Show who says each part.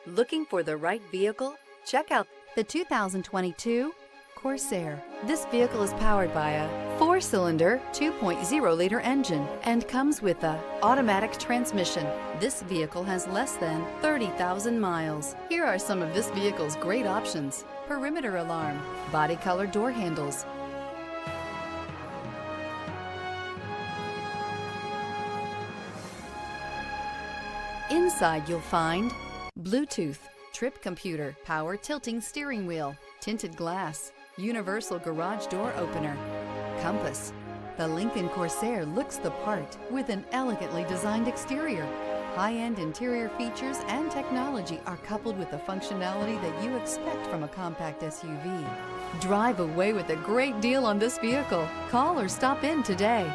Speaker 1: Looking for the right vehicle? Check out the 2022 Corsair. This vehicle is powered by a 4-cylinder, 2.0-liter engine and comes with a automatic transmission. This vehicle has less than 30,000 miles. Here are some of this vehicle's great options: perimeter alarm, body color door handles, inside you'll find Bluetooth, trip computer, power tilting steering wheel, tinted glass, universal garage door opener, compass. The Lincoln Corsair looks the part with an elegantly designed exterior. High-end interior features and technology are coupled with the functionality that you expect from a compact SUV. Drive away with a great deal on this vehicle. Call or stop in today.